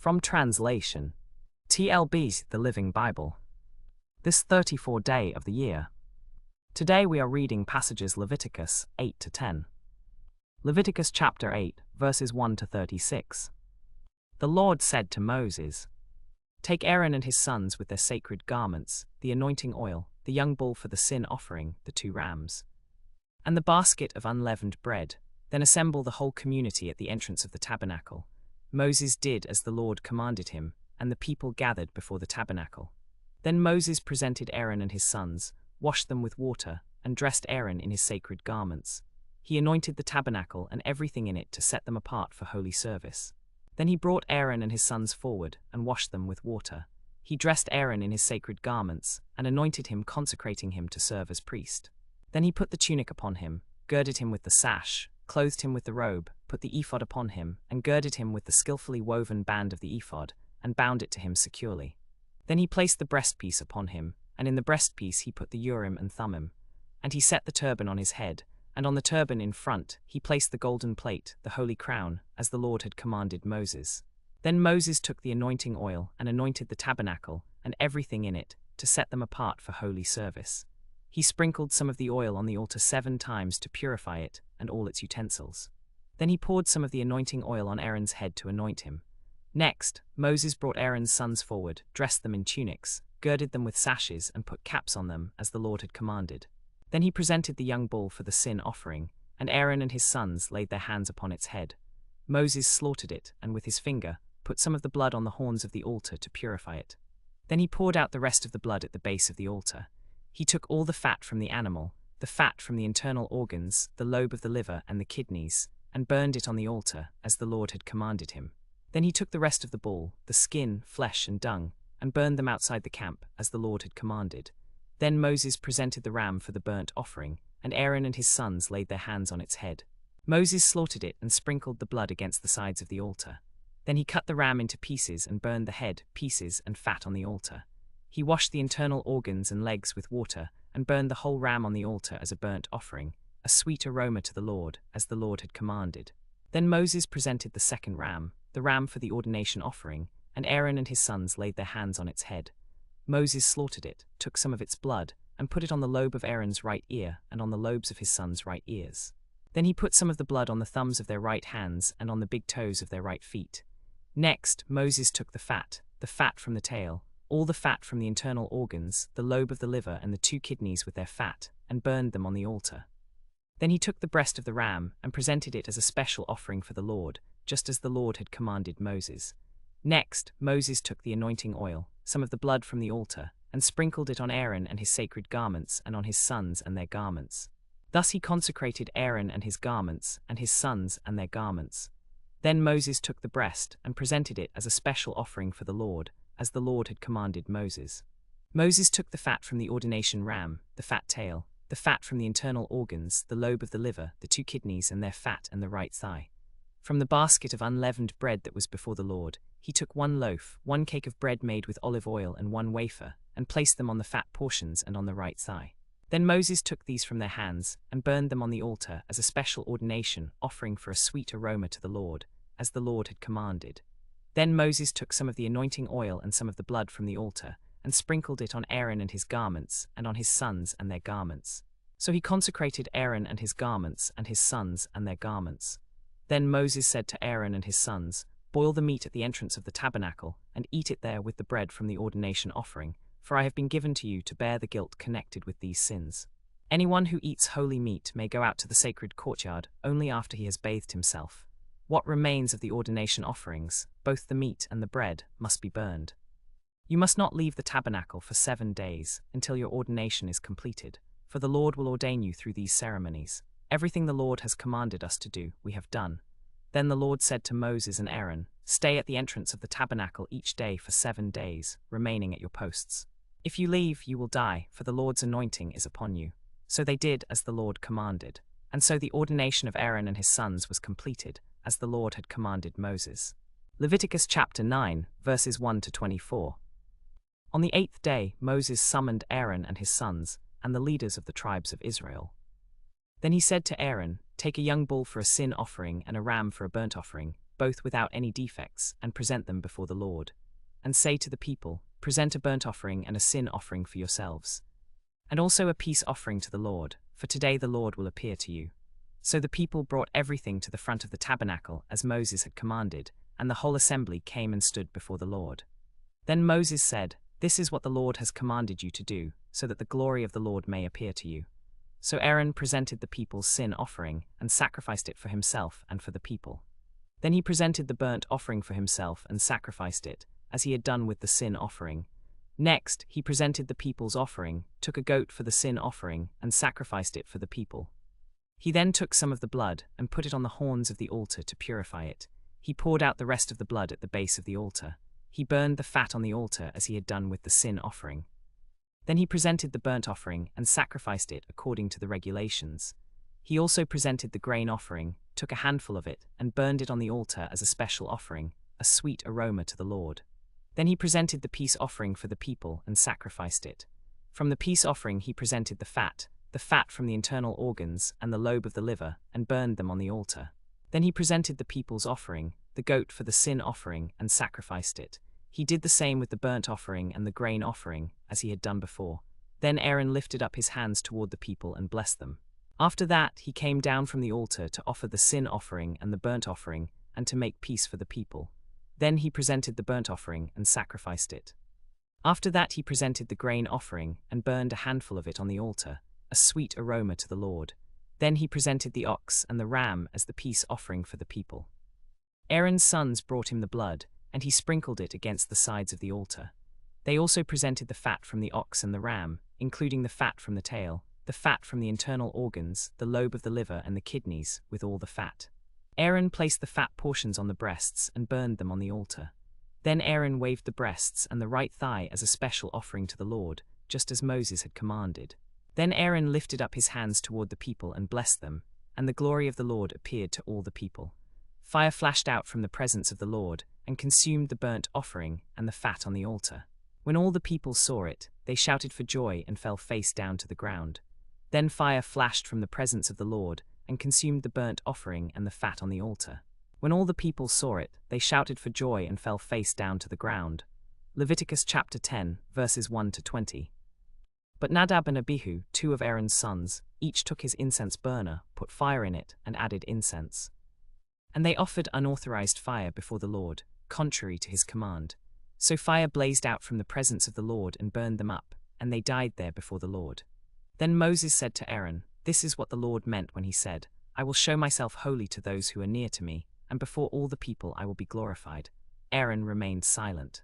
From translation, TLB, the Living Bible. This 34th day of the year. Today we are reading passages Leviticus 8 to 10. Leviticus chapter 8, verses 1 to 36. The Lord said to Moses, "Take Aaron and his sons with their sacred garments, the anointing oil, the young bull for the sin offering, the 2 rams, and the basket of unleavened bread. Then assemble the whole community at the entrance of the tabernacle." Moses did as the Lord commanded him, and the people gathered before the tabernacle. Then Moses presented Aaron and his sons, washed them with water, and dressed Aaron in his sacred garments. He anointed the tabernacle and everything in it to set them apart for holy service. Then he brought Aaron and his sons forward and washed them with water. He dressed Aaron in his sacred garments and anointed him, consecrating him to serve as priest. Then he put the tunic upon him, girded him with the sash, clothed him with the robe, put the ephod upon him, and girded him with the skillfully woven band of the ephod, and bound it to him securely. Then he placed the breastpiece upon him, and in the breastpiece he put the Urim and Thummim. And he set the turban on his head, and on the turban in front he placed the golden plate, the holy crown, as the Lord had commanded Moses. Then Moses took the anointing oil and anointed the tabernacle and everything in it, to set them apart for holy service. He sprinkled some of the oil on the altar 7 times to purify it and all its utensils. Then he poured some of the anointing oil on Aaron's head to anoint him. Next, Moses brought Aaron's sons forward, dressed them in tunics, girded them with sashes, and put caps on them, as the Lord had commanded. Then he presented the young bull for the sin offering, and Aaron and his sons laid their hands upon its head. Moses slaughtered it, and with his finger put some of the blood on the horns of the altar to purify it. Then he poured out the rest of the blood at the base of the altar. He took all the fat from the animal, the fat from the internal organs, the lobe of the liver and the kidneys, and burned it on the altar, as the Lord had commanded him. Then he took the rest of the bull, the skin, flesh, and dung, and burned them outside the camp, as the Lord had commanded. Then Moses presented the ram for the burnt offering, and Aaron and his sons laid their hands on its head. Moses slaughtered it and sprinkled the blood against the sides of the altar. Then he cut the ram into pieces and burned the head, pieces, and fat on the altar. He washed the internal organs and legs with water, and burned the whole ram on the altar as a burnt offering, a sweet aroma to the Lord, as the Lord had commanded. Then Moses presented the second ram, the ram for the ordination offering, and Aaron and his sons laid their hands on its head. Moses slaughtered it, took some of its blood, and put it on the lobe of Aaron's right ear and on the lobes of his sons' right ears. Then he put some of the blood on the thumbs of their right hands and on the big toes of their right feet. Next, Moses took the fat from the tail, all the fat from the internal organs, the lobe of the liver and the 2 kidneys with their fat, and burned them on the altar. Then he took the breast of the ram and presented it as a special offering for the Lord, just as the Lord had commanded Moses. Next, Moses took the anointing oil, some of the blood from the altar, and sprinkled it on Aaron and his sacred garments and on his sons and their garments. Thus he consecrated Aaron and his garments, and his sons and their garments. Then Moses took the breast and presented it as a special offering for the Lord, as the Lord had commanded Moses. Moses took the fat from the ordination ram, the fat tail, the fat from the internal organs, the lobe of the liver, the 2 kidneys and their fat and the right thigh. From the basket of unleavened bread that was before the Lord, he took 1 loaf, 1 cake of bread made with olive oil and 1 wafer, and placed them on the fat portions and on the right thigh. Then Moses took these from their hands and burned them on the altar as a special ordination offering for a sweet aroma to the Lord, as the Lord had commanded. Then Moses took some of the anointing oil and some of the blood from the altar, and sprinkled it on Aaron and his garments, and on his sons and their garments. So he consecrated Aaron and his garments, and his sons and their garments. Then Moses said to Aaron and his sons, "Boil the meat at the entrance of the tabernacle, and eat it there with the bread from the ordination offering, for I have been given to you to bear the guilt connected with these sins. Anyone who eats holy meat may go out to the sacred courtyard only after he has bathed himself. What remains of the ordination offerings, both the meat and the bread, must be burned. You must not leave the tabernacle for 7 days, until your ordination is completed, for the Lord will ordain you through these ceremonies. Everything the Lord has commanded us to do, we have done." Then the Lord said to Moses and Aaron, "Stay at the entrance of the tabernacle each day for 7 days, remaining at your posts. If you leave, you will die, for the Lord's anointing is upon you." So they did as the Lord commanded. And so the ordination of Aaron and his sons was completed, as the Lord had commanded Moses. Leviticus chapter 9, verses 1 to 24. On the 8th day, Moses summoned Aaron and his sons, and the leaders of the tribes of Israel. Then he said to Aaron, "Take a young bull for a sin offering and a ram for a burnt offering, both without any defects, and present them before the Lord. And say to the people, present a burnt offering and a sin offering for yourselves, and also a peace offering to the Lord, for today the Lord will appear to you. So the people brought everything to the front of the tabernacle as Moses had commanded, and the whole assembly came and stood before the Lord. Then Moses said, "This is what the Lord has commanded you to do, so that the glory of the Lord may appear to you." So Aaron presented the people's sin offering, and sacrificed it for himself and for the people. Then he presented the burnt offering for himself and sacrificed it, as he had done with the sin offering. Next, he presented the people's offering, took a goat for the sin offering, and sacrificed it for the people. He then took some of the blood and put it on the horns of the altar to purify it. He poured out the rest of the blood at the base of the altar. He burned the fat on the altar as he had done with the sin offering. Then he presented the burnt offering and sacrificed it according to the regulations. He also presented the grain offering, took a handful of it, and burned it on the altar as a special offering, a sweet aroma to the Lord. Then he presented the peace offering for the people and sacrificed it. From the peace offering he presented the fat from the internal organs and the lobe of the liver, and burned them on the altar. Then he presented the people's offering, the goat for the sin offering, and sacrificed it. He did the same with the burnt offering and the grain offering, as he had done before. Then Aaron lifted up his hands toward the people and blessed them. After that he came down from the altar to offer the sin offering and the burnt offering, and to make peace for the people. Then he presented the burnt offering and sacrificed it. After that he presented the grain offering and burned a handful of it on the altar, a sweet aroma to the Lord. Then he presented the ox and the ram as the peace offering for the people. Aaron's sons brought him the blood, and he sprinkled it against the sides of the altar. They also presented the fat from the ox and the ram, including the fat from the tail, the fat from the internal organs, the lobe of the liver and the kidneys, with all the fat. Aaron placed the fat portions on the breasts and burned them on the altar. Then Aaron waved the breasts and the right thigh as a special offering to the Lord, just as Moses had commanded. Then Aaron lifted up his hands toward the people and blessed them, and the glory of the Lord appeared to all the people. Fire flashed out from the presence of the Lord, and consumed the burnt offering and the fat on the altar. When all the people saw it, they shouted for joy and fell face down to the ground. Then fire flashed from the presence of the Lord, and consumed the burnt offering and the fat on the altar. When all the people saw it, they shouted for joy and fell face down to the ground. Leviticus chapter 10, verses 1 to 20. But Nadab and Abihu, two of Aaron's sons, each took his incense burner, put fire in it, and added incense. And they offered unauthorized fire before the Lord, contrary to his command. So fire blazed out from the presence of the Lord and burned them up, and they died there before the Lord. Then Moses said to Aaron, "This is what the Lord meant when he said, 'I will show myself holy to those who are near to me, and before all the people I will be glorified.'" Aaron remained silent.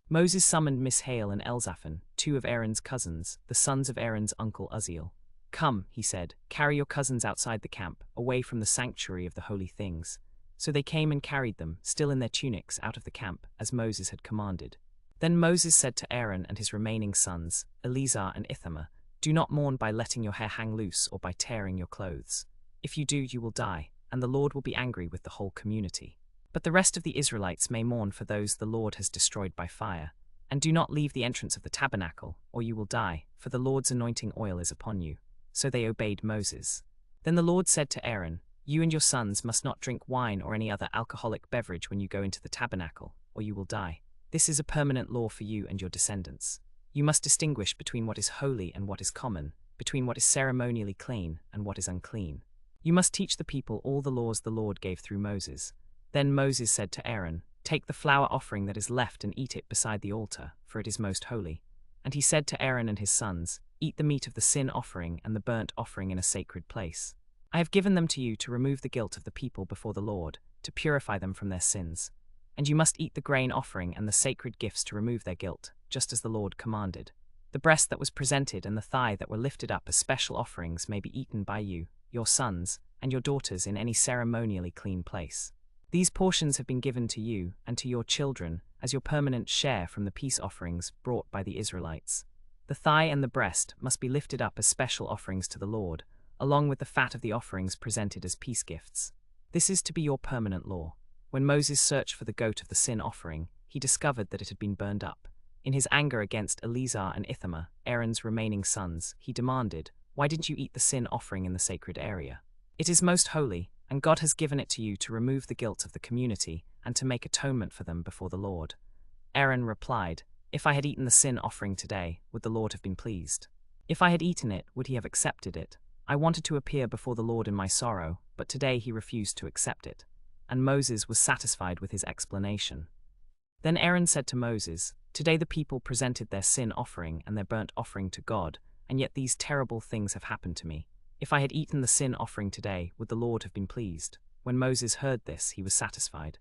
Moses summoned Mishael and Elzaphan, two of Aaron's cousins, the sons of Aaron's uncle Uzziel. "Come," he said, "carry your cousins outside the camp, away from the sanctuary of the holy things." So they came and carried them, still in their tunics, out of the camp, as Moses had commanded. Then Moses said to Aaron and his remaining sons, Eleazar and Ithamar, "Do not mourn by letting your hair hang loose or by tearing your clothes. If you do, you will die, and the Lord will be angry with the whole community. But the rest of the Israelites may mourn for those the Lord has destroyed by fire. And do not leave the entrance of the tabernacle, or you will die, for the Lord's anointing oil is upon you." So they obeyed Moses. Then the Lord said to Aaron, "You and your sons must not drink wine or any other alcoholic beverage when you go into the tabernacle, or you will die. This is a permanent law for you and your descendants. You must distinguish between what is holy and what is common, between what is ceremonially clean and what is unclean. You must teach the people all the laws the Lord gave through Moses." Then Moses said to Aaron, "Take the flour offering that is left and eat it beside the altar, for it is most holy." And he said to Aaron and his sons, "Eat the meat of the sin offering and the burnt offering in a sacred place. I have given them to you to remove the guilt of the people before the Lord, to purify them from their sins. And you must eat the grain offering and the sacred gifts to remove their guilt, just as the Lord commanded. The breast that was presented and the thigh that were lifted up as special offerings may be eaten by you, your sons, and your daughters in any ceremonially clean place. These portions have been given to you and to your children as your permanent share from the peace offerings brought by the Israelites. The thigh and the breast must be lifted up as special offerings to the Lord, along with the fat of the offerings presented as peace gifts. This is to be your permanent law." When Moses searched for the goat of the sin offering, he discovered that it had been burned up. In his anger against Eleazar and Ithamar, Aaron's remaining sons, he demanded, "Why didn't you eat the sin offering in the sacred area? It is most holy, and God has given it to you to remove the guilt of the community and to make atonement for them before the Lord." Aaron replied, "If I had eaten the sin offering today, would the Lord have been pleased? If I had eaten it, would he have accepted it? I wanted to appear before the Lord in my sorrow, but today he refused to accept it." And Moses was satisfied with his explanation. Then Aaron said to Moses, "Today the people presented their sin offering and their burnt offering to God, and yet these terrible things have happened to me. If I had eaten the sin offering today, would the Lord have been pleased?" When Moses heard this, he was satisfied.